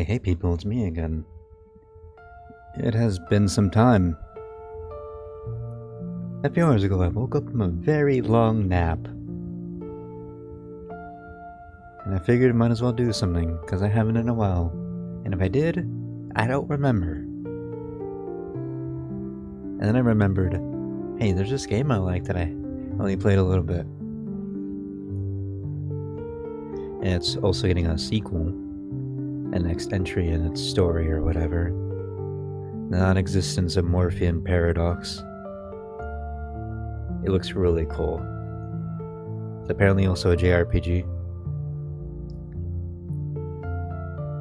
Hey people, it's me again. It has been some time. A few hours ago I woke up from a very long nap. And I figured I might as well do something, because I haven't in a while. And if I did, I don't remember. And then I remembered, hey, there's this game I like that I only played a little bit. And it's also getting a sequel. A next entry in its story or whatever. The non-existence of Morphean Paradox. It looks really cool. It's apparently also a JRPG.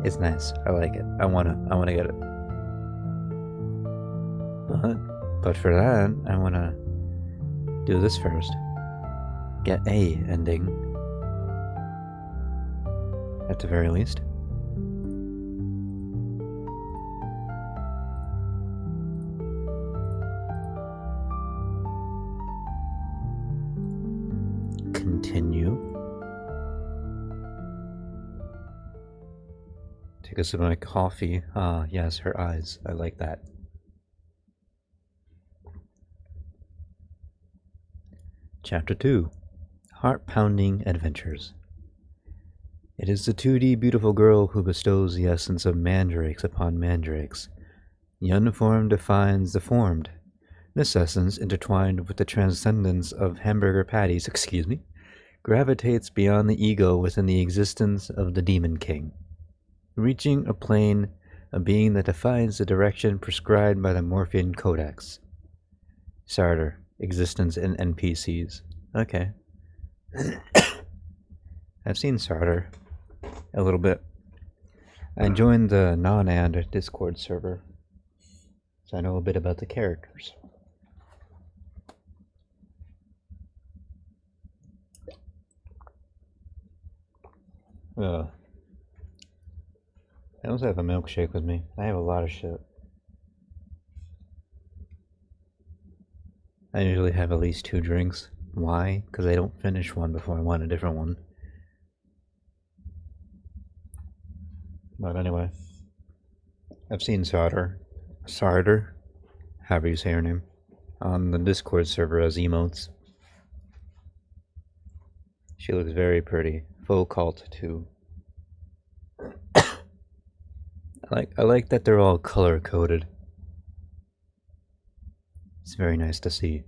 It's nice. I like it. I wanna get it. But for that, I wanna do this first. Get a ending. At the very least. Continue. Take a sip of my coffee. Ah, yes, her eyes. I like that. Chapter 2. Heart-pounding adventures. It is the 2D beautiful girl who bestows the essence of mandrakes upon mandrakes. The unformed defines the formed. This essence, intertwined with the transcendence of hamburger patties, gravitates beyond the ego within the existence of the Demon King, reaching a plane of being that defines the direction prescribed by the Morphean Codex. Sartre, existence in NPCs. Okay. I've seen Sartre a little bit. I joined the non-and Discord server, so I know a bit about the characters. I also have a milkshake with me. I have a lot of shit. I usually have at least 2 drinks. Why? Because I don't finish one before I want a different one. But anyway, I've seen Sartre, however you say her name, on the Discord server as emotes. She looks very pretty. Full cult too. I like that they're all color coded. It's very nice to see.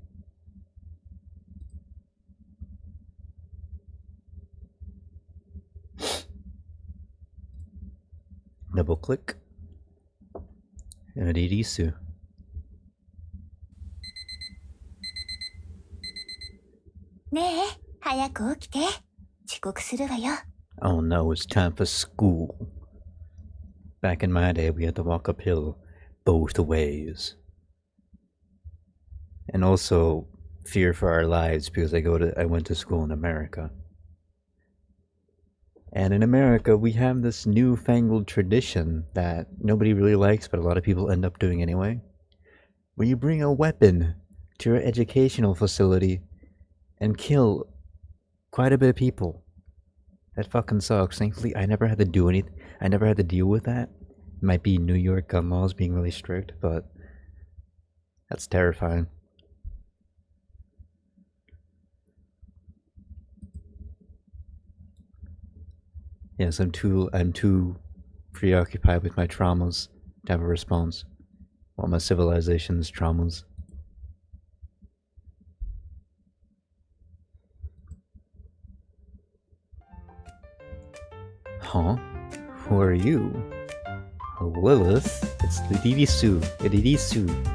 Double click. Adirisu. Oh no, it's time for school. Back in my day, we had to walk uphill both ways. And also fear for our lives because I went to school in America. And in America, we have this newfangled tradition that nobody really likes, but a lot of people end up doing anyway, where you bring a weapon to your educational facility and kill quite a bit of people. That fucking sucks. Thankfully, I never had to do anything. I never had to deal with that. It might be New York gun laws being really strict, but that's terrifying. Yes, I'm too preoccupied with my traumas to have a response. Well, my civilization's traumas. Huh? Who are you? Oh, Lilith? It's Adirisu.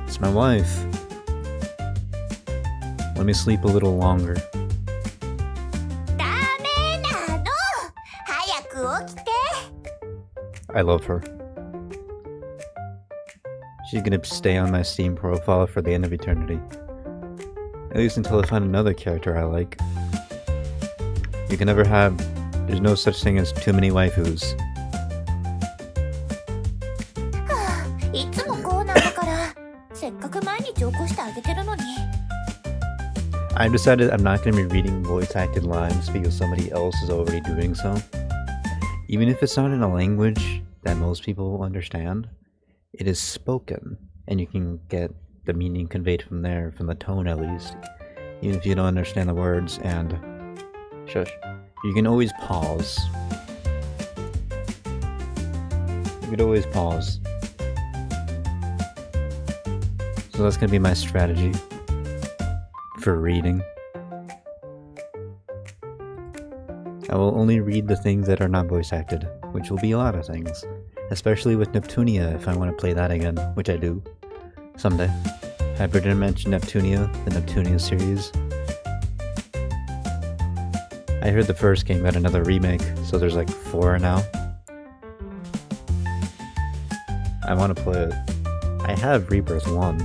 It's my wife. Let me sleep a little longer. I love her. She's gonna stay on my Steam profile for the end of eternity. At least until I find another character I like. You can never have... There's no such thing as too many waifus. I've decided I'm not going to be reading voice-acted lines because somebody else is already doing so. Even if it's not in a language that most people will understand. It is spoken, and you can get the meaning conveyed from there, from the tone at least. Even if you don't understand the words, and shush, you can always pause. You could always pause. So that's gonna be my strategy for reading. I will only read the things that are not voice acted, which will be a lot of things. Especially with Neptunia, if I want to play that again, which I do. Someday. Hyperdimension Neptunia, the Neptunia series. I heard the first game got another remake, so there's like 4 now. I want to play it. I have Rebirth 1.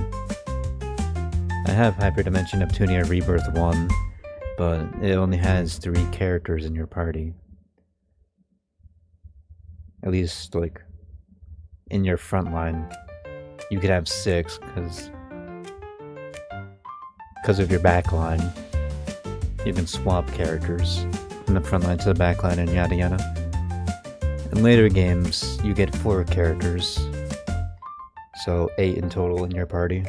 I have Hyperdimension Neptunia Rebirth 1, but it only has 3 characters in your party. At least, like, in your front line. You could have 6, because of your back line. You can swap characters from the front line to the back line and yada yada. In later games, you get 4 characters. So 8 in total in your party.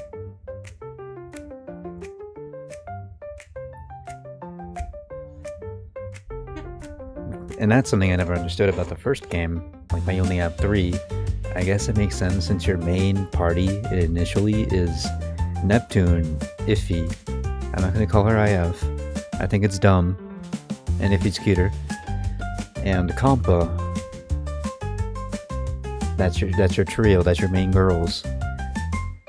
And that's something I never understood about the first game. Like, I only have 3. I guess it makes sense since your main party initially is Neptune, Iffy. I'm not gonna call her IF. I think it's dumb. And Iffy's cuter. And Compa. That's your trio, that's your main girls.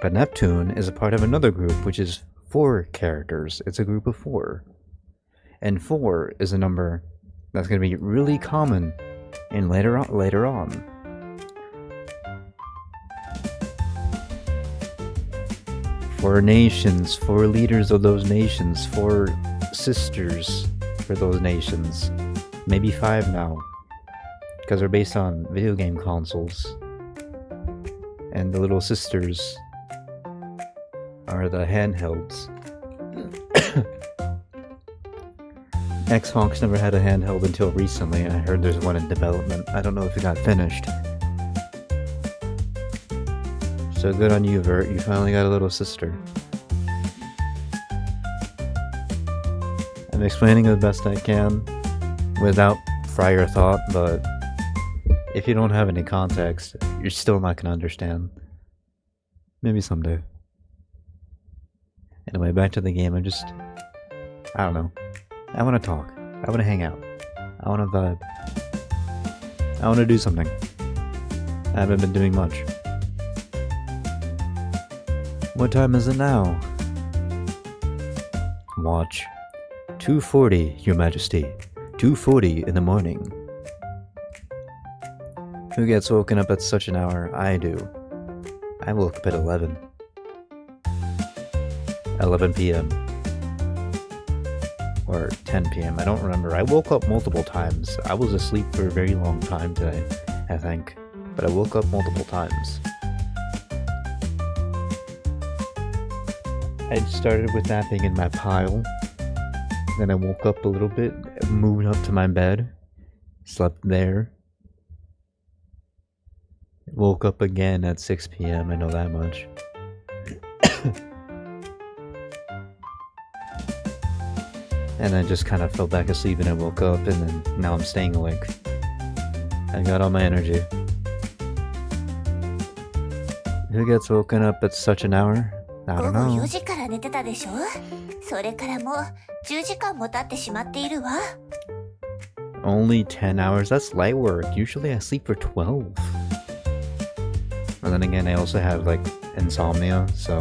But Neptune is a part of another group, which is 4 characters. It's a group of 4. And 4 is a number that's going to be really common in later on. For nations, for leaders of those nations, for sisters for those nations. Maybe 5 now. Because they're based on video game consoles. And the little sisters are the handhelds. Xbox never had a handheld until recently, and I heard there's one in development. I don't know if it got finished. So good on you, Vert. You finally got a little sister. I'm explaining it the best I can without prior thought, but if you don't have any context, you're still not going to understand. Maybe someday. Anyway, back to the game. I don't know. I want to talk. I want to hang out. I want to vibe. I want to do something. I haven't been doing much. What time is it now? Watch. 2:40, Your Majesty. 2:40 in the morning. Who gets woken up at such an hour? I do. I woke up at 11. 11 p.m. Or 10 p.m. I don't remember. I woke up multiple times. I was asleep for a very long time today, I think. But I woke up multiple times. I started with napping in my pile. Then I woke up a little bit, moved up to my bed, slept there. Woke up again at 6 p.m. I know that much. And I just kind of fell back asleep and I woke up, and then now I'm staying awake. I got all my energy. Who gets woken up at such an hour? I don't know. Only 10 hours? That's light work. Usually I sleep for 12. And then again, I also have like insomnia, so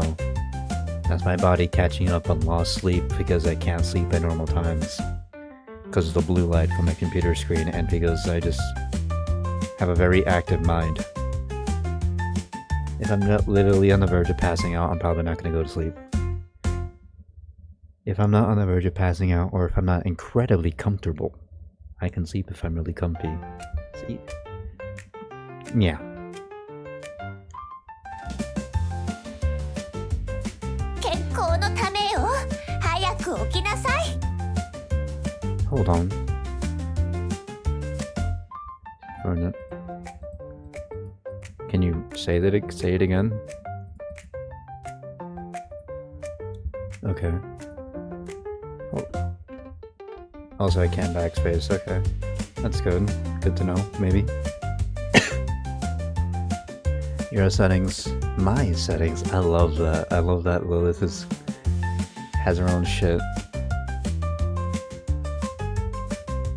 that's my body catching up on lost sleep because I can't sleep at normal times. Because of the blue light from my computer screen and because I just have a very active mind. If I'm not literally on the verge of passing out, I'm probably not going to go to sleep. If I'm not on the verge of passing out, or if I'm not incredibly comfortable, I can sleep if I'm really comfy. See? Yeah. Hold on. For a minute. Say it again. Okay. Oh. Also, I can't backspace. Okay. That's good. Good to know, maybe. Your settings. My settings. I love that. I love that Lilith has her own shit.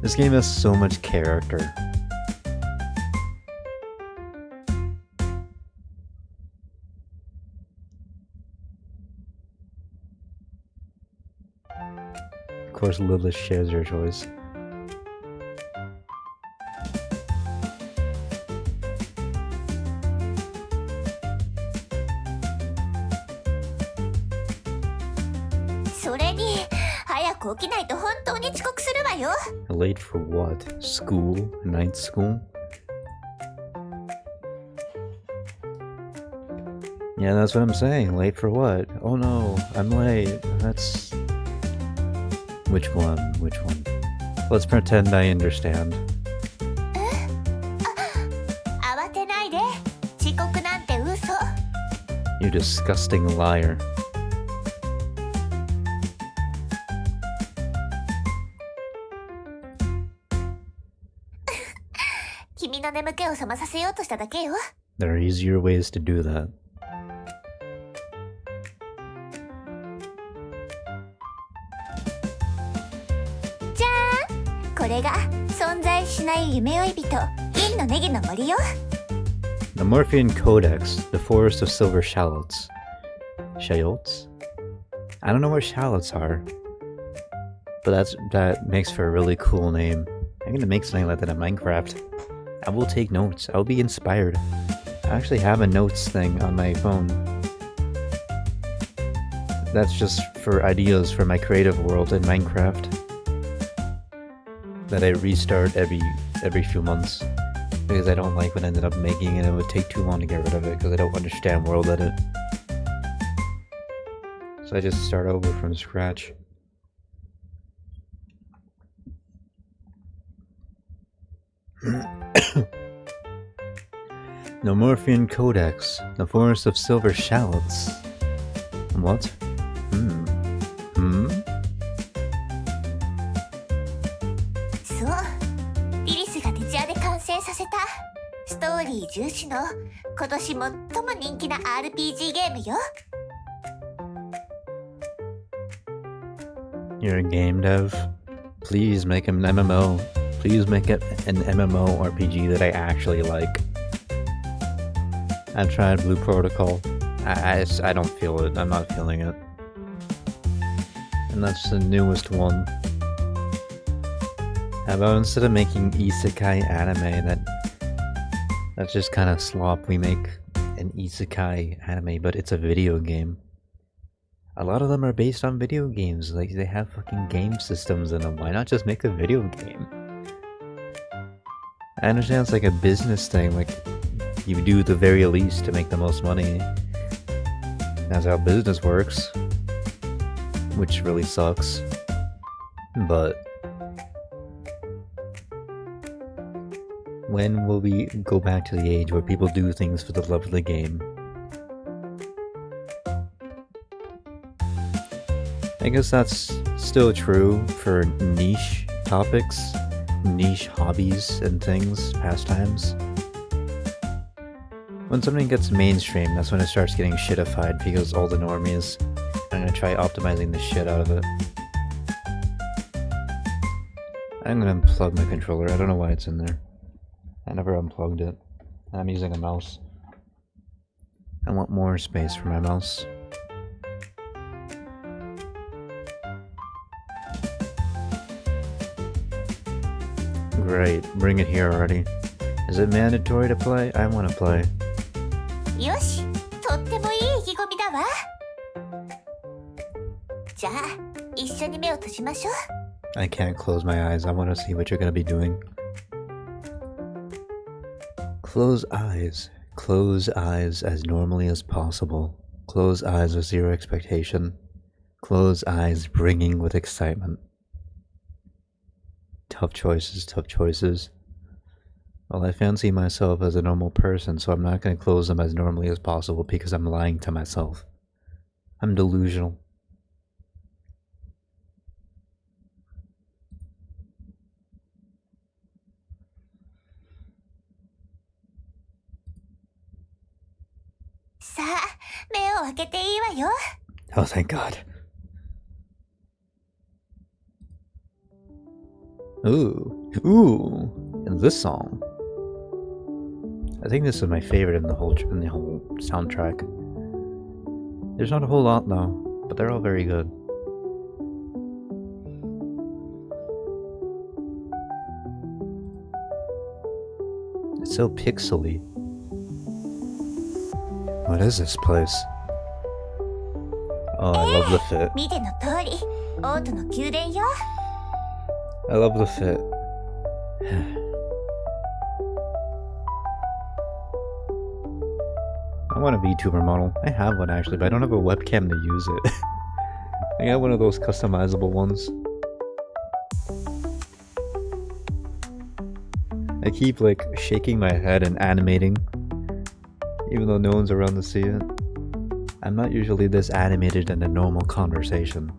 This game has so much character. Of course, Lilith shares your choice. Late for what? School? Night school? Yeah, that's what I'm saying. Late for what? Oh no, I'm late. That's... Which one? Which one? Let's pretend I understand. You disgusting liar. There are easier ways to do that. The Morphean Codex, the Forest of Silver Shallots. Shallots? I don't know where shallots are. But that makes for a really cool name. I'm gonna make something like that in Minecraft. I will take notes. I'll be inspired. I actually have a notes thing on my phone. That's just for ideas for my creative world in Minecraft. That I restart every few months. Because I don't like what I ended up making and it would take too long to get rid of it because I don't understand world edit. So I just start over from scratch. The Morphean Codex, the Forest of Silver Shallots. What? You're a game dev? Please make an MMO. Please make it an MMO RPG that I actually like. I've tried Blue Protocol. I don't feel it. I'm not feeling it. And that's the newest one. How about instead of making isekai anime that's just kind of slop, we make an isekai anime, but it's a video game. A lot of them are based on video games. Like, they have fucking game systems in them. Why not just make a video game? I understand it's like a business thing, like, you do the very least to make the most money. That's how business works. Which really sucks. But... when will we go back to the age where people do things for the love of the game? I guess that's still true for niche topics, niche hobbies and things, pastimes. When something gets mainstream, that's when it starts getting shitified because all the normies are gonna try optimizing the shit out of it. I'm gonna unplug my controller, I don't know why it's in there. I never unplugged it. I'm using a mouse. I want more space for my mouse. Great, bring it here already. Is it mandatory to play? I want to play. Yoshi, とってもいい意気込みだわ。じゃあ、一緒に目を閉じましょう。I can't close my eyes. I want to see what you're gonna be doing. Close eyes. Close eyes as normally as possible. Close eyes with zero expectation. Close eyes brimming with excitement. Tough choices, tough choices. Well, I fancy myself as a normal person, so I'm not going to close them as normally as possible because I'm lying to myself. I'm delusional. Oh, thank God. Ooh, and this song. I think this is my favorite in the whole soundtrack. There's not a whole lot though, but they're all very good. It's so pixely. What is this place? Oh, I love the fit. I love the fit. I want a VTuber model. I have one actually, but I don't have a webcam to use it. I got one of those customizable ones. I keep like shaking my head and animating, even though no one's around to see it. I'm not usually this animated in a normal conversation.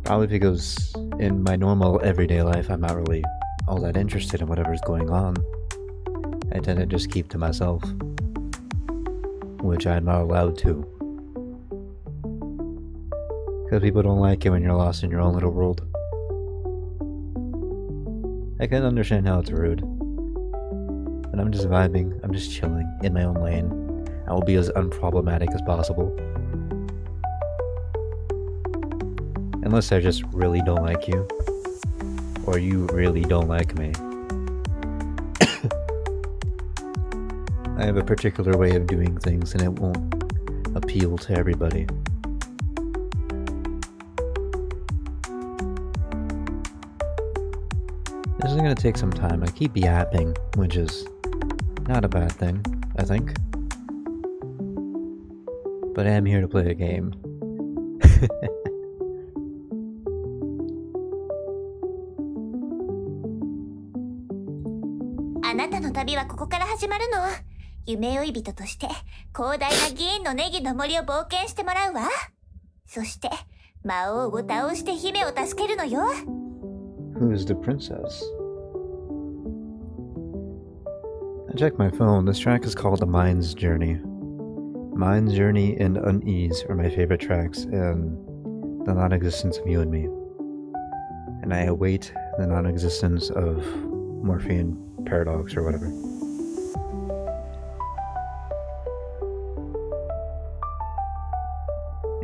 Probably because in my normal everyday life, I'm not really all that interested in whatever's going on. I tend to just keep to myself, which I'm not allowed to. Because people don't like it when you're lost in your own little world. I can understand how it's rude. But I'm just vibing, I'm just chilling in my own lane. I will be as unproblematic as possible. Unless I just really don't like you. Or you really don't like me. I have a particular way of doing things and it won't appeal to everybody. This is gonna take some time. I keep yapping, which is not a bad thing, I think. But I am here to play a game. Who is the princess? I checked my phone. This track is called The Mind's Journey. Mind's Journey and Unease are my favorite tracks, and the non-existence of you and me. And I await the non-existence of Morphine Paradox or whatever.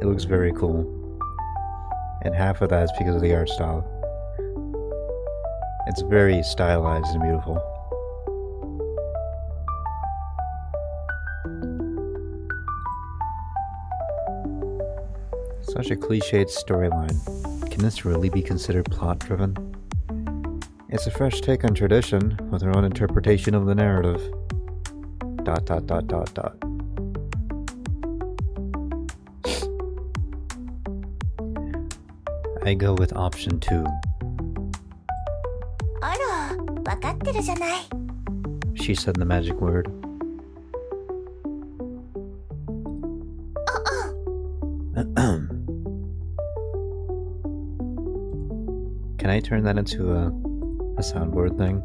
It looks very cool. And half of that is because of the art style. It's very stylized and beautiful. Such a cliched storyline. Can this really be considered plot-driven? It's a fresh take on tradition, with her own interpretation of the narrative. ... I go with option 2. She said the magic word. Can I turn that into a soundboard thing?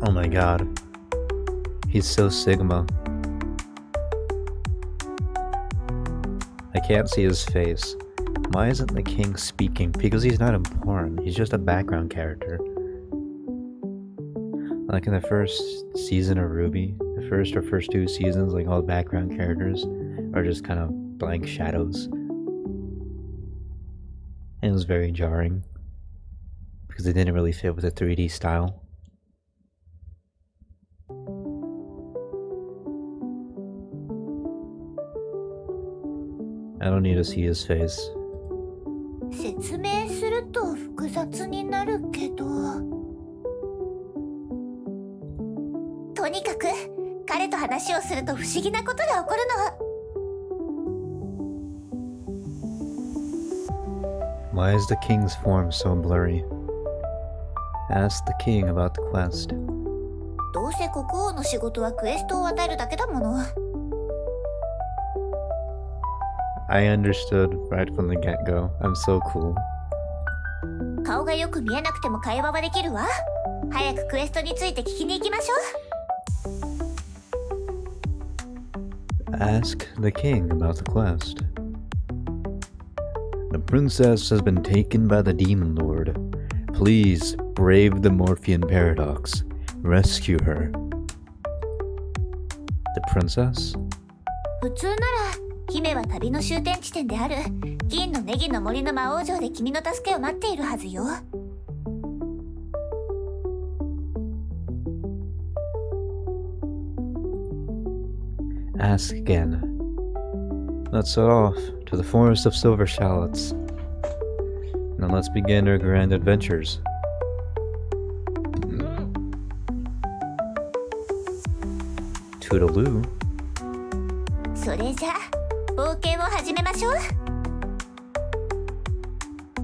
Oh my god. He's so Sigma. I can't see his face. Why isn't the king speaking? Because he's not important. He's just a background character. Like in the first season of Ruby, the first 2 seasons, like all the background characters are just kind of blank shadows. And it was very jarring because it didn't really fit with the 3D style. I don't need to see his face. 説明すると複雑になるけど。とにかく彼と話をすると不思議なことが起こるの。Why is the king's form so blurry? Ask the king about the quest. どうせ国王の仕事はクエストを与えるだけだもの。I understood right from the get-go. I'm so cool. 顔がよく見えなくても会話はできるわ。早くクエストについて聞きに行きましょう。Ask the king about the quest. The princess has been taken by the demon lord. Please brave the Morphean paradox. Rescue her. The princess? 普通なら姫は旅の終点地点である銀のネギの森の魔王城で君の助けを待っているはずよ。Ask again. Let's set off to the forest of silver shallots. Now let's begin our grand adventures. Toodaloo. それじゃ冒険を始めましょう。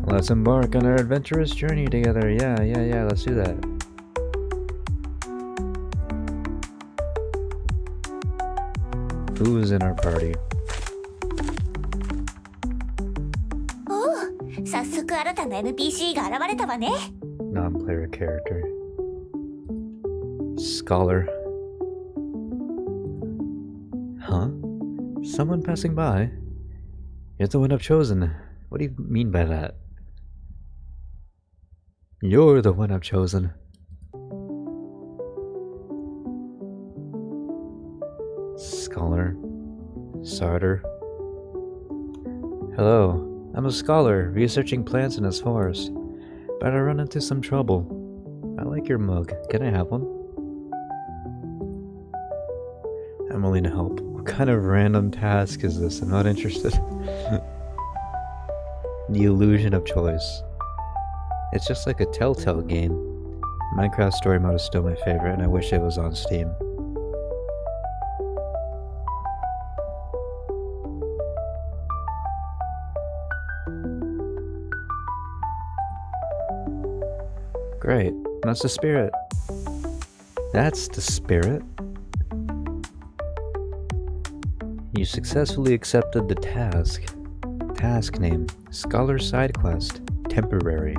Let's embark on our adventurous journey together. Yeah, let's do that. Who's in our party? おお、早速新たな NPC が現れたわね。Non-player character. Scholar. Huh? Someone passing by? You're the one I've chosen. What do you mean by that? You're the one I've chosen. Scholar. Sarter. Hello. I'm a scholar, researching plants in this forest. But I run into some trouble. I like your mug. Can I have one? I'm willing to help. What kind of random task is this? I'm not interested. The illusion of choice. It's just like a Telltale game. Minecraft story mode is still my favorite, and I wish it was on Steam. Great, that's the spirit. That's the spirit. You successfully accepted the task. Task name, Scholar Side Quest, temporary.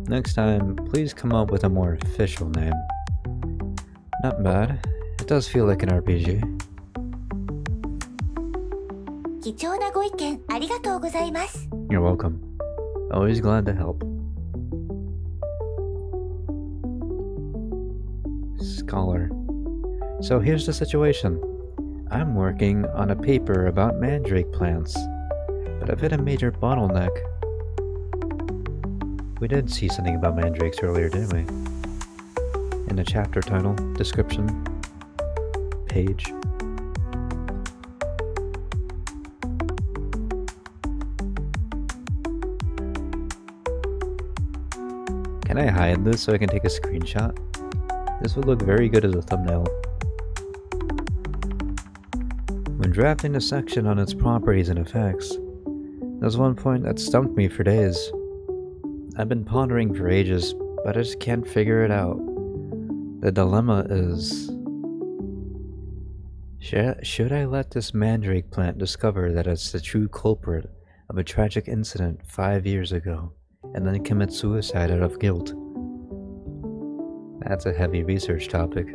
Next time, please come up with a more official name. Not bad. It does feel like an RPG. 貴重なご意見ありがとうございます。 You're welcome. Always glad to help. Scholar. So here's the situation. I'm working on a paper about mandrake plants, but I've hit a major bottleneck. We did see something about mandrakes earlier, didn't we? In the chapter title, description, page. Can I hide this so I can take a screenshot? This would look very good as a thumbnail. When drafting a section on its properties and effects, there's one point that stumped me for days. I've been pondering for ages, but I just can't figure it out. The dilemma is... Should I let this mandrake plant discover that it's the true culprit of a tragic incident 5 years ago, and then commit suicide out of guilt? That's a heavy research topic.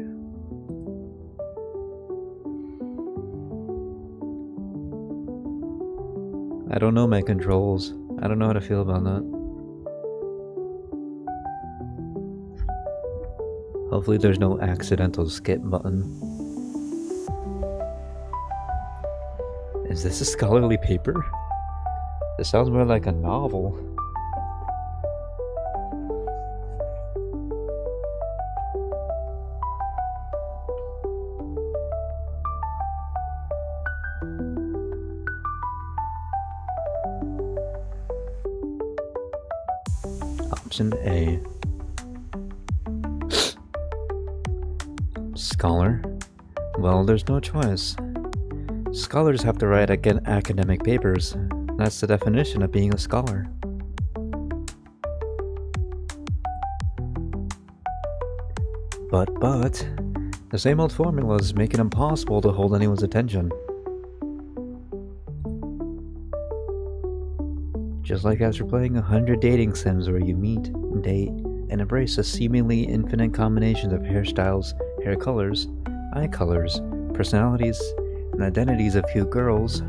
I don't know my controls. I don't know how to feel about that. Hopefully there's no accidental skip button. Is this a scholarly paper? This sounds more like a novel. Option A. Scholar? Well, there's no choice. Scholars have to write academic papers. That's the definition of being a scholar. But, the same old formulas make it impossible to hold anyone's attention. Just like after playing 100 dating sims where you meet, date, and embrace the seemingly infinite combinations of hairstyles, hair colors, eye colors, personalities, and identities of cute girls.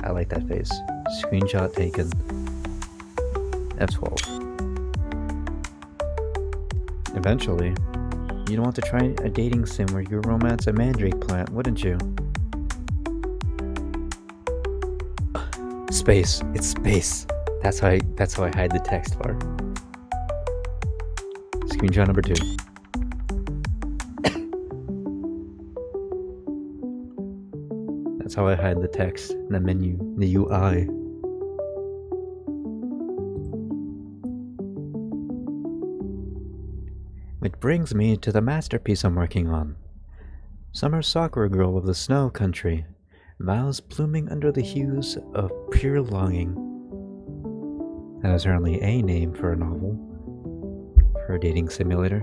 I like that face. Screenshot taken. F12. Eventually, you'd want to try a dating sim where you romance a mandrake plant, wouldn't you? Space. It's space. That's how I hide the text bar. Screenshot number 2. That's how I hide the text in the menu, the UI. Which brings me to the masterpiece I'm working on. Summer Sakura Girl of the Snow Country. Vows blooming under the hues of pure longing. That is certainly a name for a novel. For a dating simulator.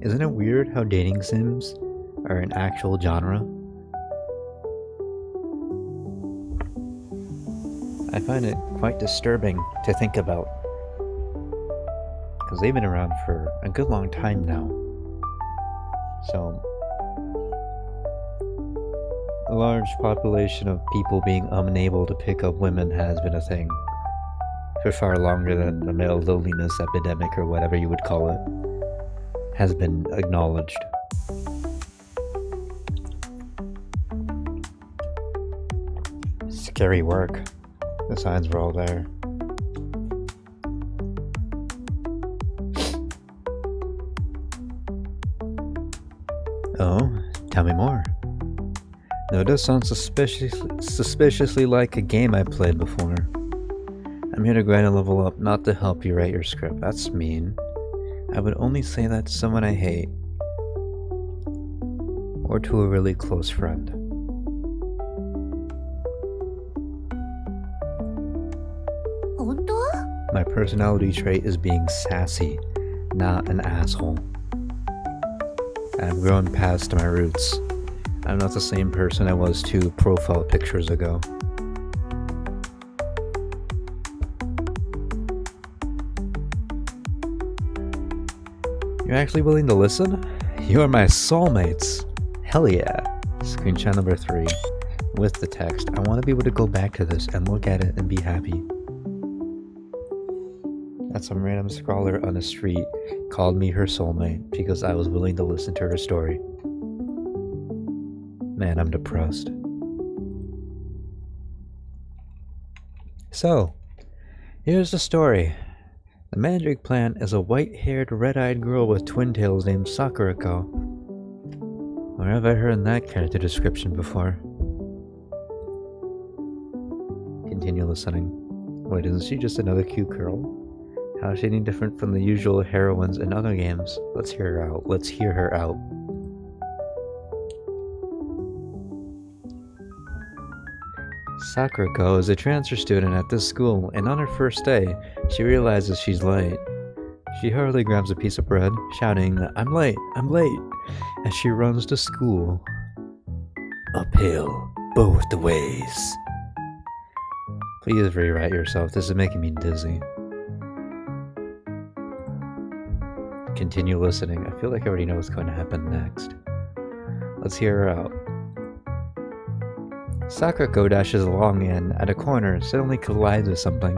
Isn't it weird how dating sims are an actual genre? I find it quite disturbing to think about. Because they've been around for a good long time now. So, a large population of people being unable to pick up women has been a thing for far longer than the male loneliness epidemic, or whatever you would call it, has been acknowledged. Scary work. The signs were all there. Oh, tell me more. No, it does sound suspiciously like a game I played before. I'm here to grind and level up, not to help you write your script. That's mean. I would only say that to someone I hate. Or to a really close friend. My personality trait is being sassy, not an asshole. I've grown past my roots. I'm not the same person I was 2 profile pictures ago. You're actually willing to listen? You are my soulmates. Hell yeah. Screenshot number 3. With the text. I want to be able to go back to this and look at it and be happy. That some random scrawler on the street called me her soulmate because I was willing to listen to her story. Man, I'm depressed. So, here's the story. The mandrake plant is a white-haired, red-eyed girl with twin tails named Sakurako. Where have I heard that character description before? Continue listening. Wait, isn't she just another cute girl? How is she any different from the usual heroines in other games? Let's hear her out. Let's hear her out. Sakurako is a transfer student at this school, and on her first day, she realizes she's late. She hurriedly grabs a piece of bread, shouting, I'm late, as she runs to school. Uphill, both ways. Please rewrite yourself, this is making me dizzy. Continue listening. I feel like I already know what's going to happen next. Let's hear her out. Sakurako dashes along and, at a corner, suddenly collides with something.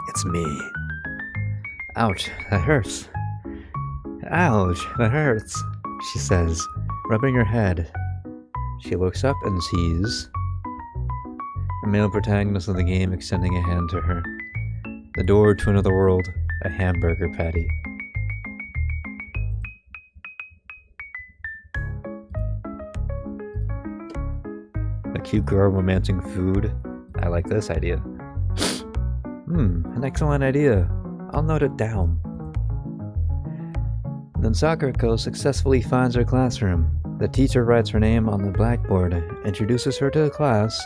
It's me. Ouch, that hurts. Ouch, that hurts, she says, rubbing her head. She looks up and sees the male protagonist of the game extending a hand to her. The door to another world, a hamburger patty. A cute girl romancing food. I like this idea. An excellent idea. I'll note it down. Then Sakurako successfully finds her classroom. The teacher writes her name on the blackboard, introduces her to the class,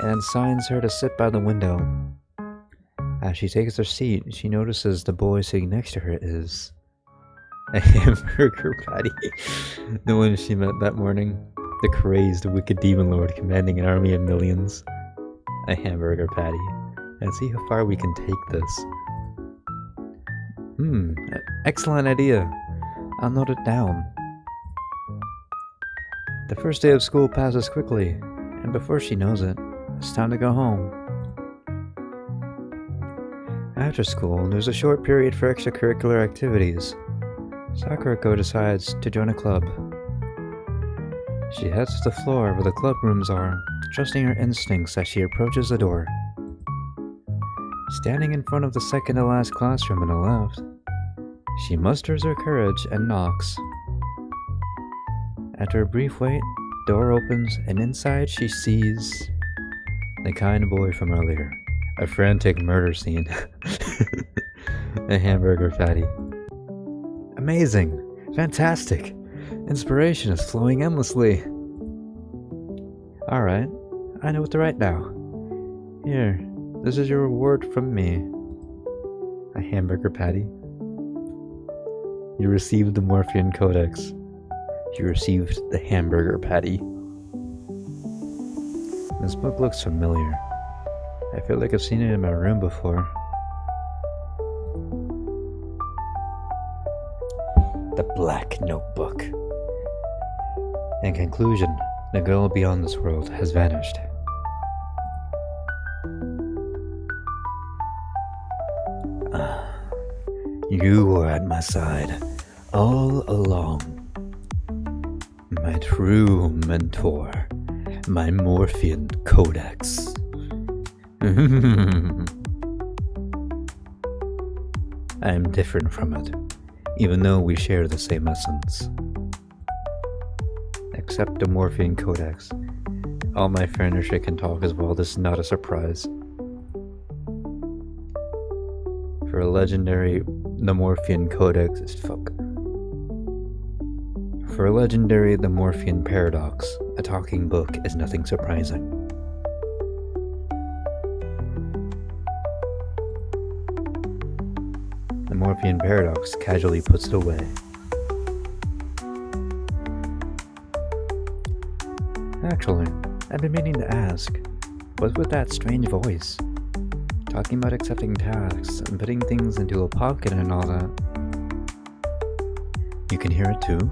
and signs her to sit by the window. As she takes her seat, she notices the boy sitting next to her is a hamburger patty. The one she met that morning. The crazed, wicked demon lord commanding an army of millions. A hamburger patty. Let's see how far we can take this. Excellent idea. I'll note it down. The first day of school passes quickly, and before she knows it, it's time to go home. After school, there's a short period for extracurricular activities. Sakurako decides to join a club. She heads to the floor where the club rooms are, trusting her instincts as she approaches the door. Standing in front of the second-to-last classroom on the left, she musters her courage and knocks. After a brief wait, the door opens, and inside she sees the kind boy from earlier. A frantic murder scene. A hamburger patty. Amazing! Fantastic! Inspiration is flowing endlessly. Alright, I know what to write now. Here, this is your reward from me. A hamburger patty. You received the Morphean Codex. You received the hamburger patty. This book looks familiar. I feel like I've seen it in my room before. The Black Notebook. In conclusion, the girl beyond this world has vanished. You were at my side all along. My true mentor, my Morphean Codex. I am different from it, even though we share the same essence. Except the Morphean Codex. All my furniture can talk as well, this is not a surprise. For a legendary, the Morphean Codex is fuck. For a legendary, the Morphean Paradox, a talking book is nothing surprising. The Morphean Paradox casually puts it away. Actually, I've been meaning to ask, what's with that strange voice? Talking about accepting tasks and putting things into a pocket and all that. You can hear it too?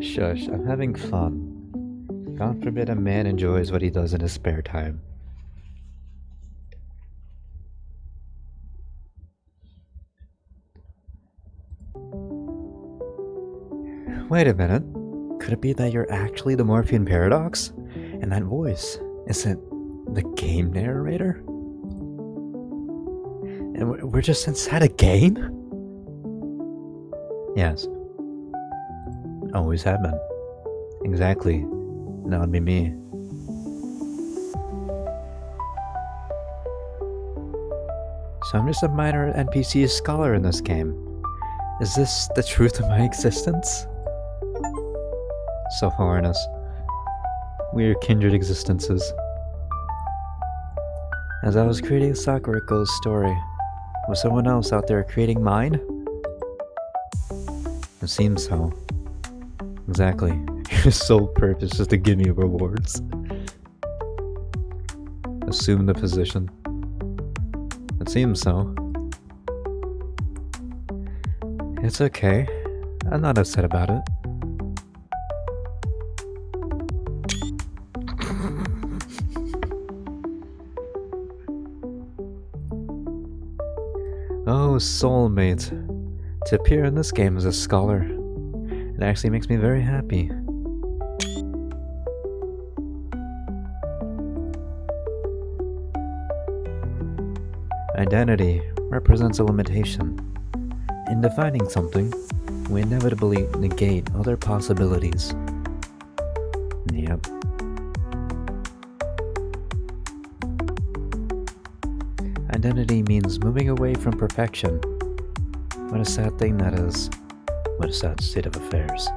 Shush, I'm having fun. God forbid a man enjoys what he does in his spare time. Wait a minute. Could it be that you're actually the Morphean Paradox? And that voice isn't the game narrator? And we're just inside a game? Yes. Always have been. Exactly. That would be me. So I'm just a minor NPC scholar in this game. Is this the truth of my existence? So foreigners. We are kindred existences. As I was creating Sakurako's story, was someone else out there creating mine? It seems so. Exactly. Your sole purpose is to give me rewards. Assume the position. It seems so. It's okay. I'm not upset about it. Oh, soulmate. To appear in this game as a scholar, it actually makes me very happy. Identity represents a limitation. In defining something, we inevitably negate other possibilities. Yep. Identity means moving away from perfection. What a sad thing that is. What a sad state of affairs.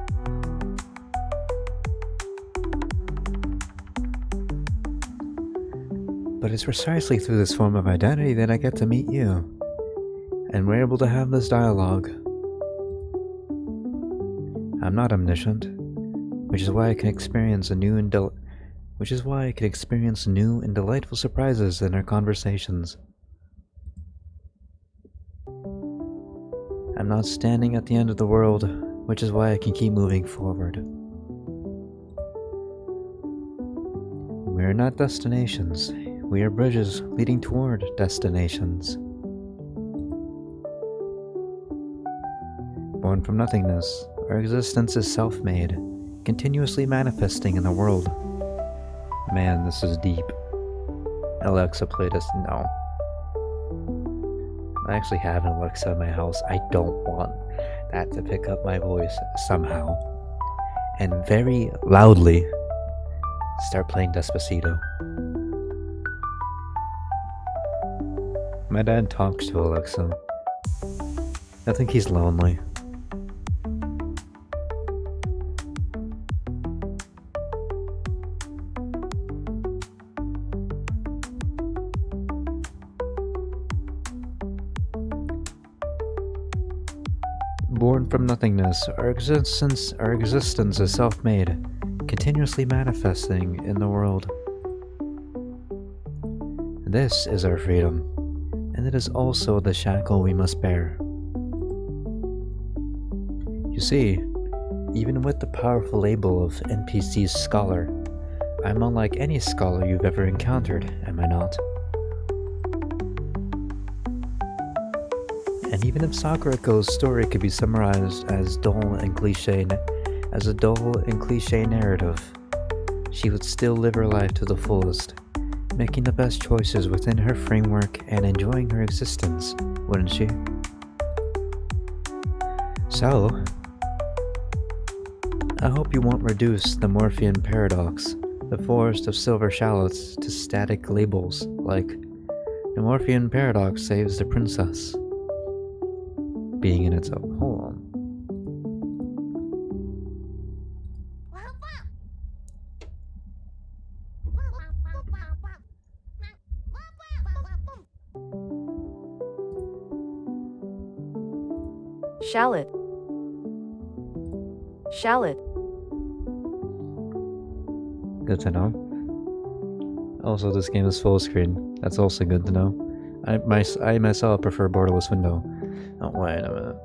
But it's precisely through this form of identity that I get to meet you, and we're able to have this dialogue. I'm not omniscient, which is why I can experience new and delightful surprises in our conversations. I'm not standing at the end of the world, which is why I can keep moving forward. We're not destinations. We are bridges leading toward destinations. Born from nothingness, our existence is self-made, continuously manifesting in the world. Man, this is deep. Alexa, play this. No. I actually have an Alexa in my house. I don't want that to pick up my voice somehow and very loudly start playing Despacito. My dad talks to Alexa. I think he's lonely. Born from nothingness, our existence is self-made, continuously manifesting in the world. This is our freedom, and it is also the shackle we must bear. You see, even with the powerful label of NPC scholar, I'm unlike any scholar you've ever encountered, am I not? And even if Sakurako's story could be summarized as a dull and cliche narrative, she would still live her life to the fullest, making the best choices within her framework and enjoying her existence, wouldn't she? So, I hope you won't reduce the Morphean paradox, the forest of silver shallots, to static labels like the Morphean paradox saves the princess. Being in its own. Hold on. Shallot. Shallot. Good to know. Also, this game is full screen. That's also good to know. I myself prefer borderless window. Oh, wait a minute.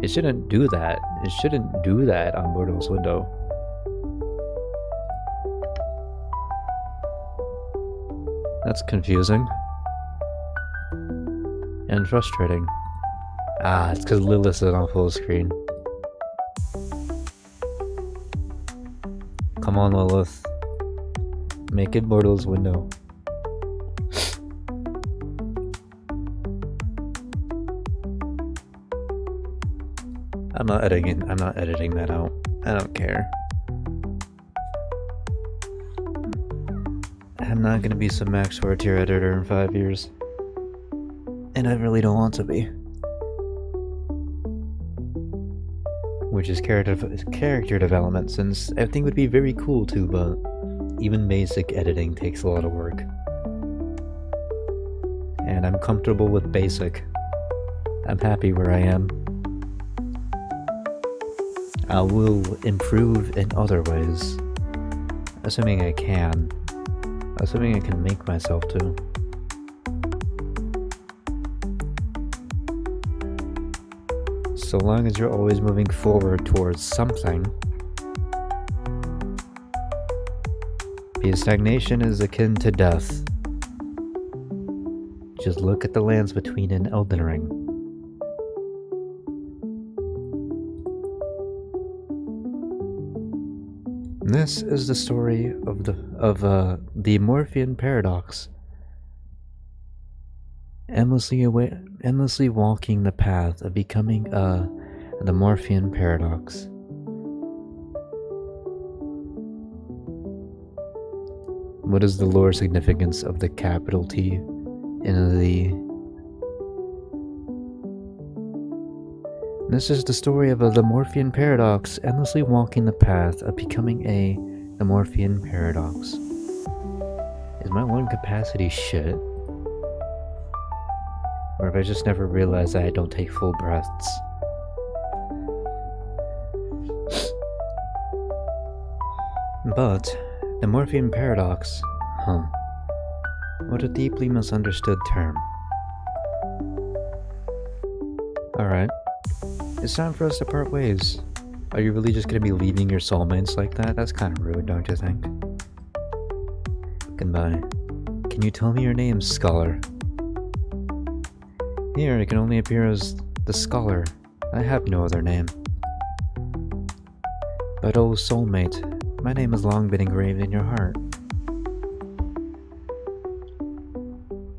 It shouldn't do that. It shouldn't do that on borderless window. That's confusing. And frustrating. Ah, it's because Lilith is on full screen. Come on, Lilith. Make it borderless window. I'm not editing that out. I don't care. I'm not gonna be some Max Tier editor in 5 years. And I really don't want to be. Which is character development, since I think would be very cool too, but even basic editing takes a lot of work. And I'm comfortable with basic. I'm happy where I am. I will improve in other ways. Assuming I can. Assuming I can make myself to. So long as you're always moving forward towards something. Because stagnation is akin to death. Just look at the lands between in Elden Ring. This is the story of the Morphean paradox. Endlessly walking the path of becoming the Morphean paradox. What is the lore significance of the capital T in the... This is the story of the Morphean paradox, endlessly walking the path of becoming the Morphean paradox. Is my lung capacity shit? Or have I just never realized that I don't take full breaths? But the Morphean paradox, what a deeply misunderstood term. Alright, it's time for us to part ways. Are you really just gonna be leaving your soulmates like that? That's kind of rude, don't you think? Goodbye. Can you tell me your name, Scholar? Here, it can only appear as the Scholar. I have no other name. But oh, soulmate, my name has long been engraved in your heart.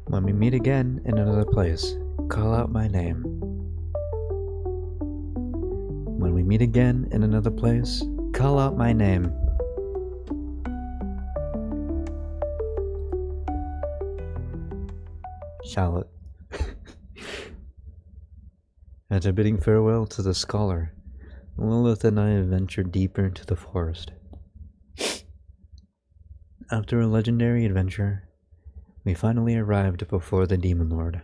When we meet again in another place, call out my name. When we meet again in another place, call out my name. Charlotte. After bidding farewell to the Scholar, Lilith and I ventured deeper into the forest. After a legendary adventure, we finally arrived before the Demon Lord.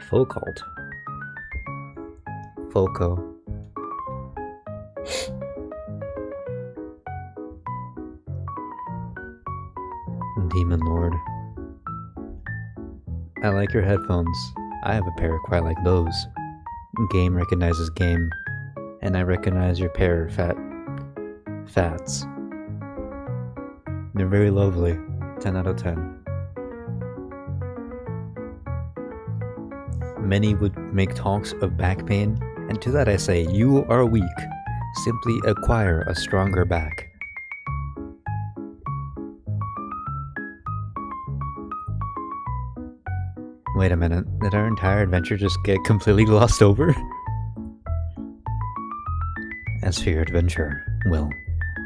Focult. Foco. Demon Lord. I like your headphones. I have a pair quite like those. Game recognizes game, and I recognize your pair fats. They're very lovely. 10 out of 10. Many would make talks of back pain, and to that I say, you are weak. Simply acquire a stronger back. Wait a minute, did our entire adventure just get completely glossed over? As for your adventure, well,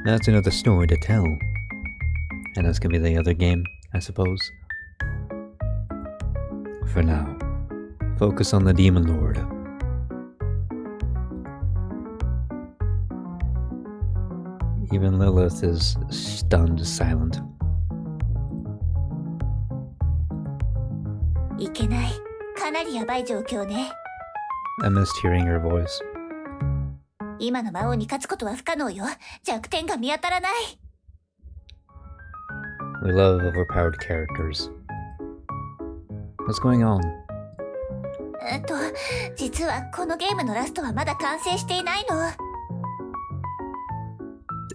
that's another story to tell. And that's gonna be the other game, I suppose. For now, focus on the Demon Lord. Even Lilith is stunned silent. いけない。かなりやばい状況ね。I missed hearing her voice. 今の魔王に勝つことは不可能よ。弱点が見当たらない。We love overpowered characters. What's going on? 実はこのゲームのラストはまだ完成していないの。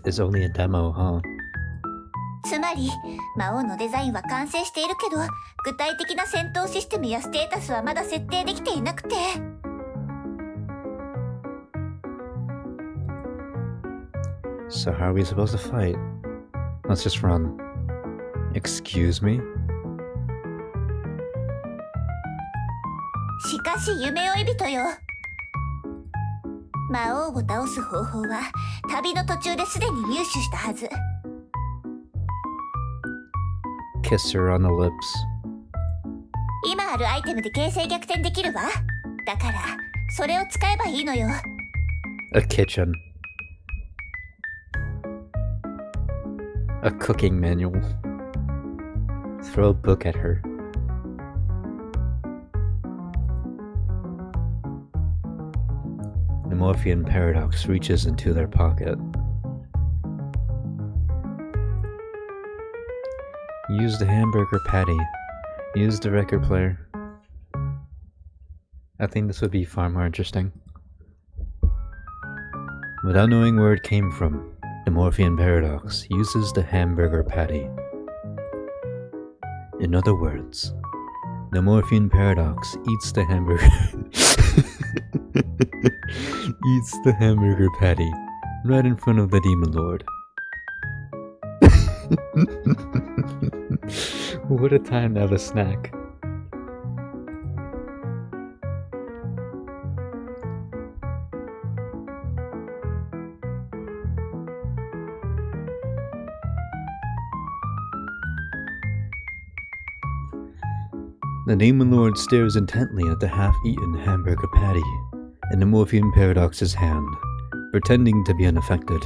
It's only a demo, huh? つまり魔王のデザインは完成しているけど、具体的な戦闘システムやステータスはまだ設定できていなくて。So how are we supposed to fight? Let's just run. Excuse me? しかし夢追い人よ。魔王を倒す方法は旅の途中ですでに入手したはず。Kiss her on the lips. 今あるアイテムで形勢逆転できるわ。だからそれを使えばいいのよ。A kitchen. A cooking manual. Throw a book at her. The Morphean paradox reaches into their pocket. Use the hamburger patty. Use the record player. I think this would be far more interesting. Without knowing where it came from, the Morphean paradox uses the hamburger patty. In other words, The morphine paradox eats the hamburger. Eats the hamburger patty right in front of the demon lord. What a time to have a snack. The demon lord stares intently at the half-eaten hamburger patty in the morphine paradox's hand, pretending to be unaffected.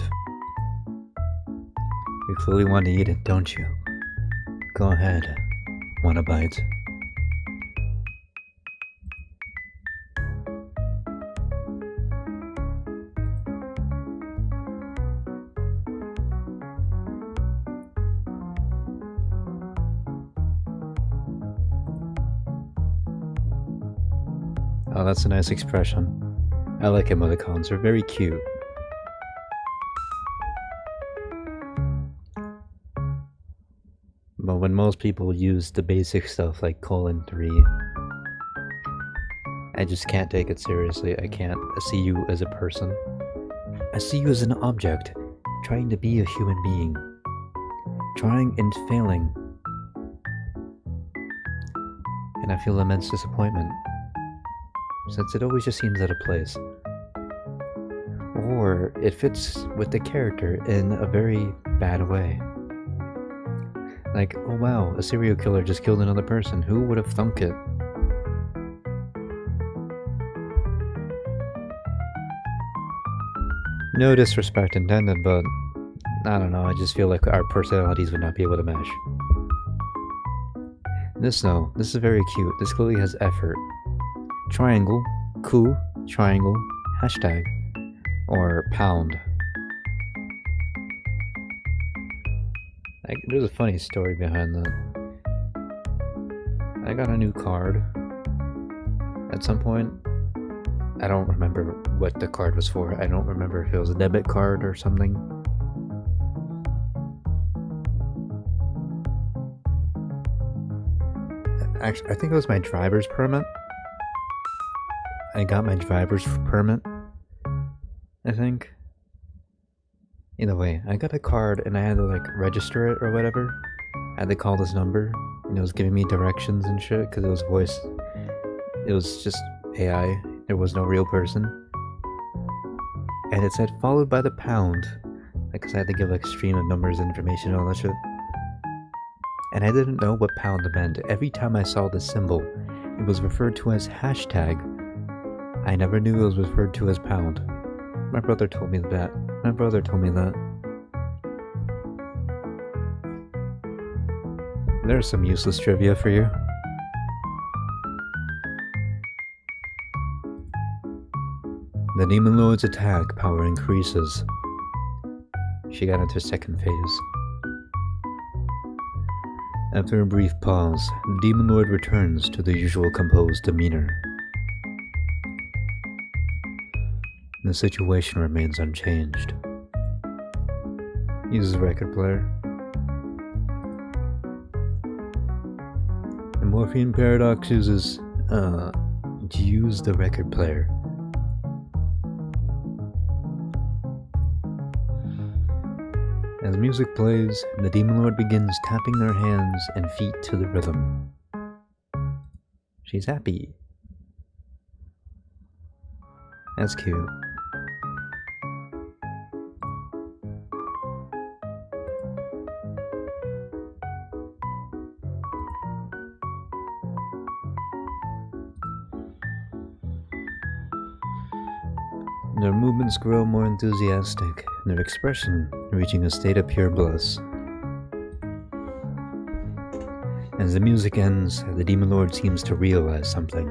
You clearly want to eat it, don't you? Go ahead. Want a bite? Oh, that's a nice expression. I like emoticons, they're very cute. But when most people use the basic stuff like :3, I just can't take it seriously. I can't see you as a person. I see you as an object, trying to be a human being. Trying and failing. And I feel immense disappointment, since it always just seems out of place. Or it fits with the character in a very bad way. Like, oh wow, a serial killer just killed another person. Who would have thunk it? No disrespect intended, but I don't know, I just feel like our personalities would not be able to mesh. This is very cute. This clearly has effort. Triangle, coup, triangle, hashtag, or pound. There's a funny story behind that. I got a new card at some point. I don't remember what the card was for. I don't remember if it was a debit card or something. Actually, I think it was my driver's permit. I got my driver's permit, I think. Either way, I got a card and I had to like register it or whatever. I had to call this number and it was giving me directions and shit because it was voice. It was just AI. There was no real person. And it said followed by the pound. Because I had to give like a stream of numbers and information and all that shit. And I didn't know what pound meant. Every time I saw this symbol, it was referred to as hashtag. I never knew it was referred to as pound. My brother told me that. There's some useless trivia for you. The Demon Lord's attack power increases. She got into second phase. After a brief pause, the Demon Lord returns to the usual composed demeanor. The situation remains unchanged. Uses record player. The Morphine Paradox uses, to use the record player. As music plays, the Demon Lord begins tapping their hands and feet to the rhythm. She's happy. That's cute. Their movements grow more enthusiastic, their expression reaching a state of pure bliss. As the music ends, the Demon Lord seems to realize something.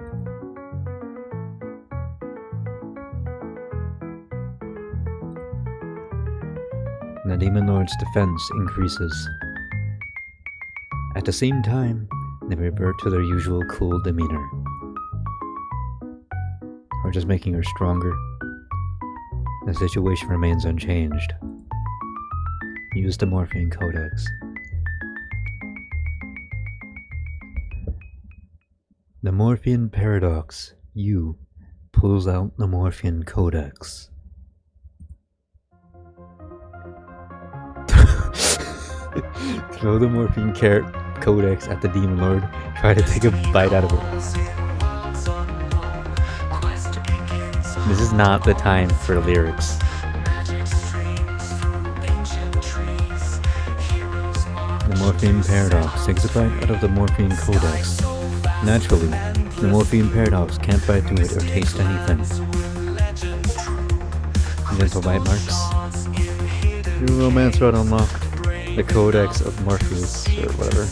The Demon Lord's defense increases. At the same time, they revert to their usual cool demeanor. Or just making her stronger. The situation remains unchanged. Use the Morphine Codex. 「The Morphean Paradox, U, pulls out the Morphean Codex. Throw the Morphean Codex at the Demon Lord. Try to take a bite out of it. This is not the time for lyrics. The Morphean Paradox takes a bite out of the Morphean Codex. Naturally, the Morphean Paradox can't bite through it or taste anything. Gentle bite marks. Your romance route unlocked. The Codex of Morpheus, or whatever.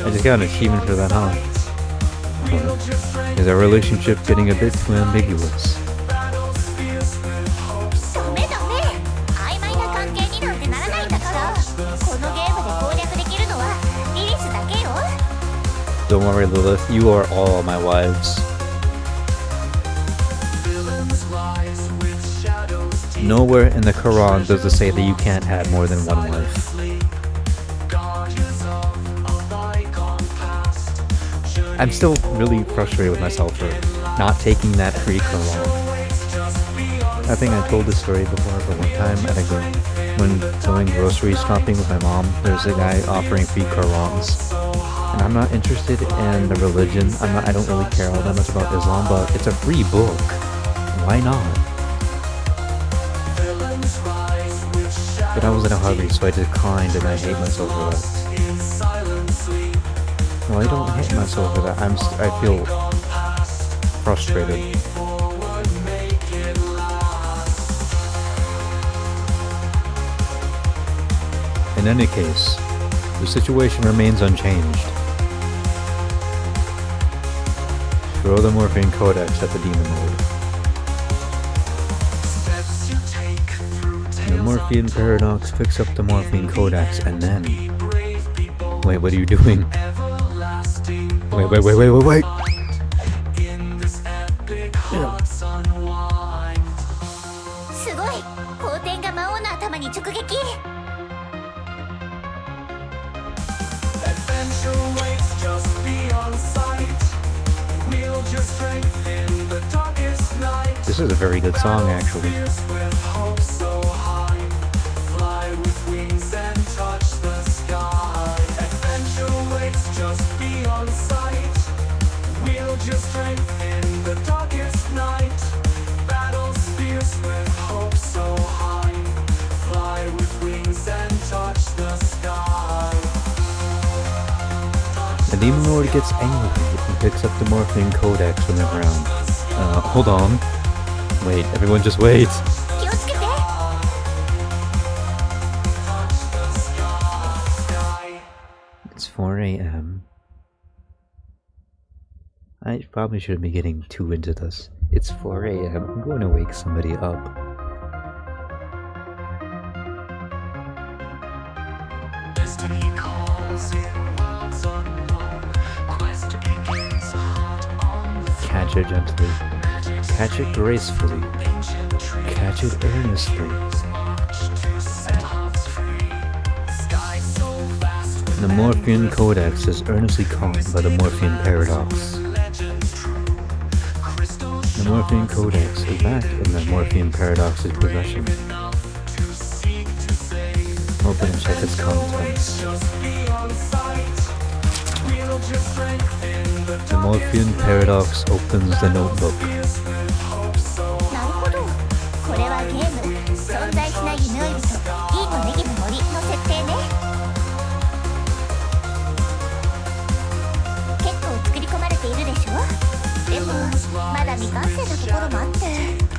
I just got an achievement for that, huh? Is our relationship getting a bit too ambiguous? Don't worry, Lilith, you are all my wives. Nowhere in the Quran does it say that you can't have more than one wife. I'm still really frustrated with myself for not taking that free Quran. I think I told this story before, but one time when going grocery shopping with my mom, there's a guy offering free Qurans. And I'm not interested in the religion. I don't really care all that much about Islam, but it's a free book. Why not? But I was in a hurry, so I declined, and I hate myself for that. Well, I don't hate myself for that. I feel frustrated. In any case, the situation remains unchanged. Throw the Morphean Codex at the Demon Lord. The Morphean Paradox picks up the Morphean Codex and then... Wait, what are you doing? Wait. Yeah. This is a very good song, actually. The Demon Lord gets angry and picks up the Morphean Codex from the ground. Hold on. Wait, everyone just wait. It's 4 a.m. I probably shouldn't be getting too into this. It's 4 a.m. I'm going to wake somebody up. Catch it gently. Catch it gracefully. Catch it earnestly. The Morphean Codex is earnestly caught by the Morphean Paradox. The Morphean Codex is back in the Morphean Paradox's possession. Open and check its contents. The Morphean Paradox opens the notebook.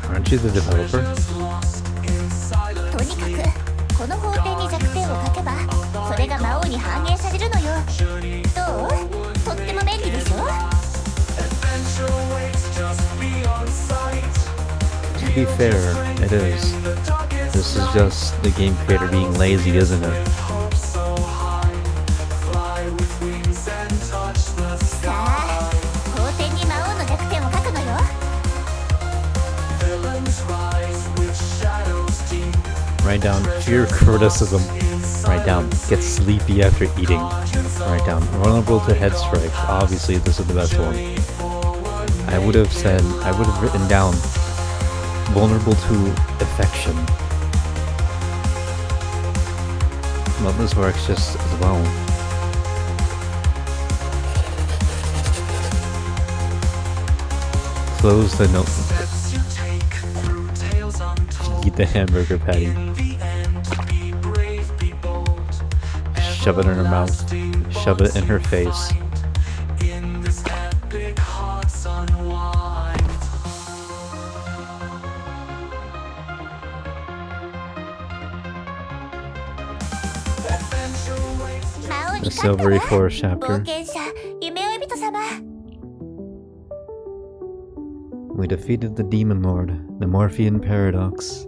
Aren't you the developer? To be fair, it is. This is just the game creator being lazy, isn't it? Write down pure criticism right Write down, get sleepy after eating. Write down, vulnerable to head strike. Obviously, this is the best one. I would have written down, vulnerable to affection. Well, this works just as well. Close the note. Eat the hamburger patty. Shove it in her mouth. Shove it in her face. The Silvery Forest chapter. We defeated the Demon Lord, the Morphean Paradox.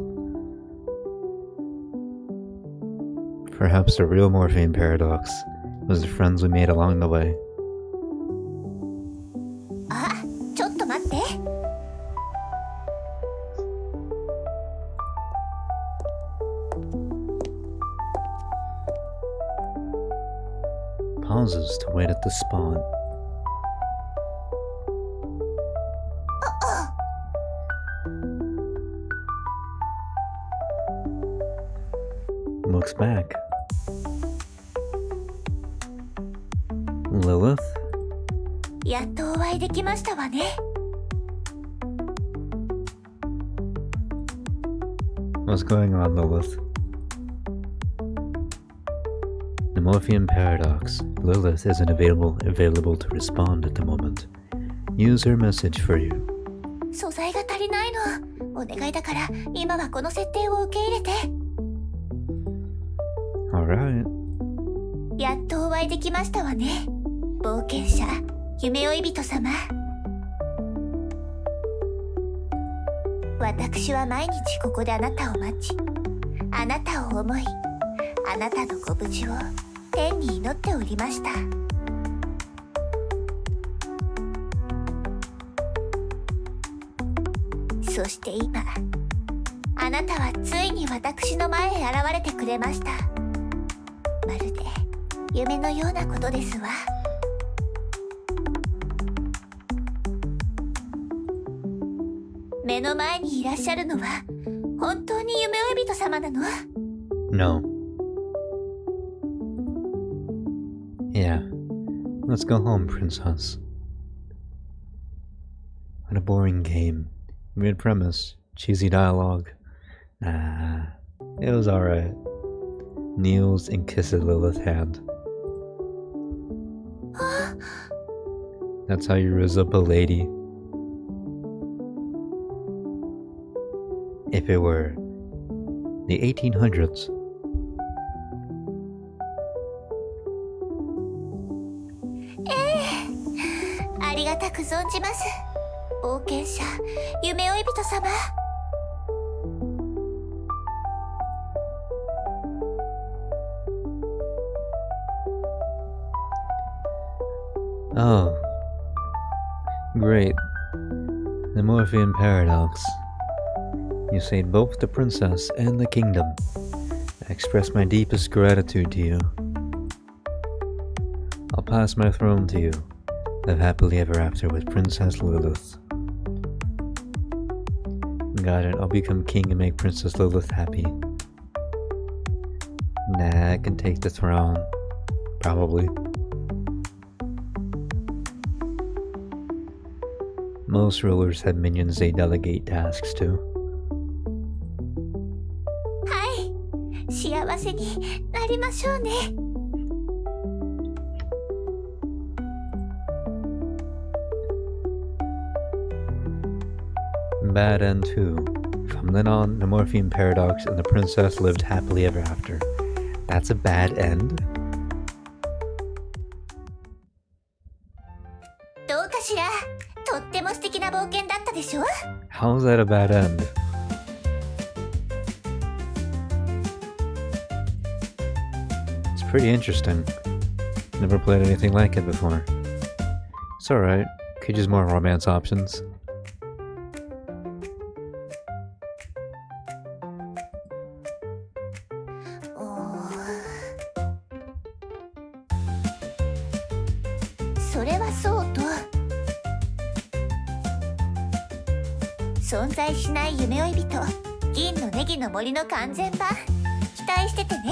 Perhaps the real Morphean Paradox was the friends we made along the way. Pauses to wait at the spawn. Looks back. Lilith? What's going on, Lilith? The Morphean Paradox. Lilith isn't available to respond at the moment. Use her message for you. 素材が足りないの。お願いだから今はこの設定を受け入れて。Alright. やっとお会いできましたわね。冒険者、夢追い人様。私は毎日ここであなたを待ち、あなたを思い、あなたのご無事を天に祈っておりました。そして今、あなたはついに私の前へ現れてくれました。まるで夢のようなことですわ。目の前にいらっしゃるのは本当に夢追い人様なの？ No. Yeah. Let's go home, princess. What a boring game. Weird premise. Cheesy dialogue. Nah. It was alright. Kneels and kisses Lilith's hand. That's how you raise up a lady. If it were the 1800s. ありがたく存じます。冒険者、夢追い人様。Oh. Great. The Morphean Paradox. You saved both the princess and the kingdom. I express my deepest gratitude to you. I'll pass my throne to you. Live happily ever after with Princess Lilith. Got it, I'll become king and make Princess Lilith happy. Nah, I can take the throne. Probably. Most rulers have minions they delegate tasks to. はい、幸せになりましょうね。Bad end 2. From then on, the Morphean Paradox and the princess lived happily ever after. That's a bad end? どうかしら。とっても素敵な冒険だったでしょ。 How is that a bad end? It's pretty interesting. Never played anything like it before. It's alright. Could use more romance options. それはそうと、存在しない夢追い人銀のネギの森の完全版期待しててね。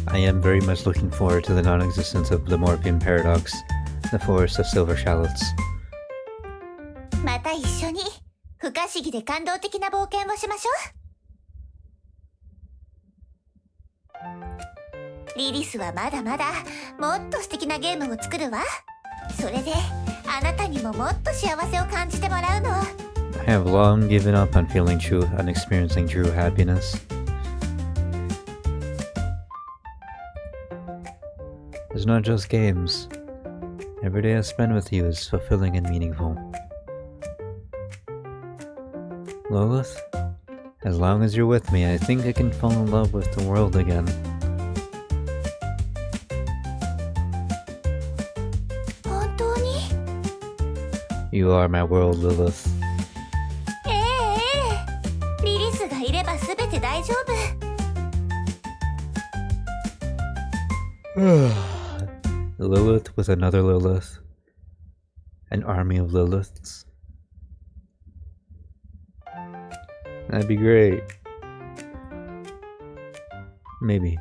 I am very much looking forward to the non-existence of the Morpheum Paradox, the Forest of Silver Shallots. また一緒に不可思議で感動的な冒険をしましょう。リリスはまだまだもっと素敵なゲームを作るわ。それであなたにももっと幸せを感じてもらうの。 I have long given up on feeling true and experiencing true happiness. It's not just games. Every day I spend with you is fulfilling and meaningful. Lilith, as long as you're with me, I think I can fall in love with the world again. 本当に？ You are my world, Lilith. リリスがいれば全て大丈夫。Lilith with another Lilith. An army of Liliths. That'd be great. Maybe.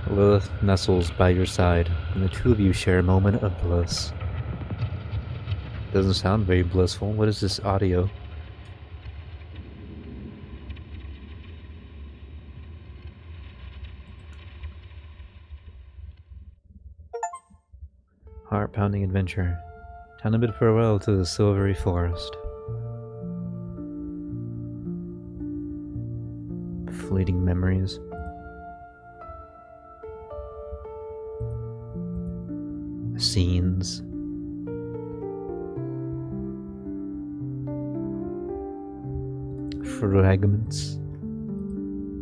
Lilith nestles by your side, and the two of you share a moment of bliss. Doesn't sound very blissful. What is this audio? Heart-pounding adventure. Time to bid farewell to the silvery forest. Fleeting memories. Scenes. Fragments.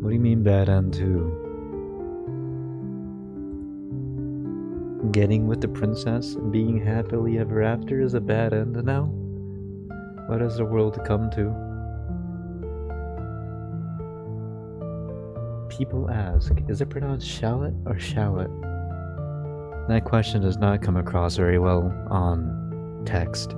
What do you mean bad end too? Getting with the princess and being happily ever after is a bad end now? What has the world come to? People ask, is it pronounced shallot or shallot? That question does not come across very well on text.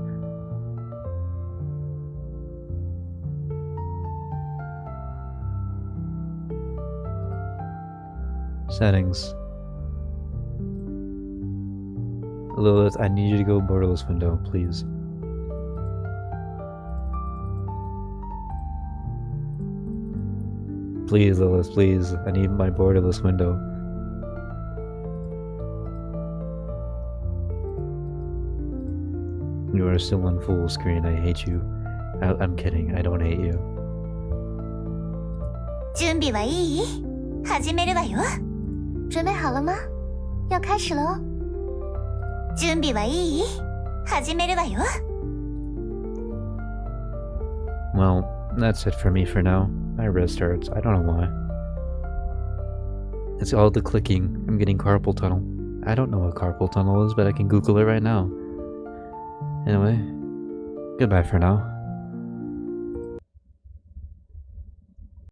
Settings. Lilith, I need you to go borderless window, please. Please, Lilith, please. I need my borderless window. You are still on full screen. I hate you. I'm kidding. I don't hate you. 準備はいい？始めるわよ。準備好了吗？要开始了哦。準備はいい？始めるわよ。 Well, that's it for me for now. My wrist hurts. I don't know why. It's all the clicking. I'm getting carpal tunnel. I don't know what carpal tunnel is, but I can Google it right now. Anyway, goodbye for now.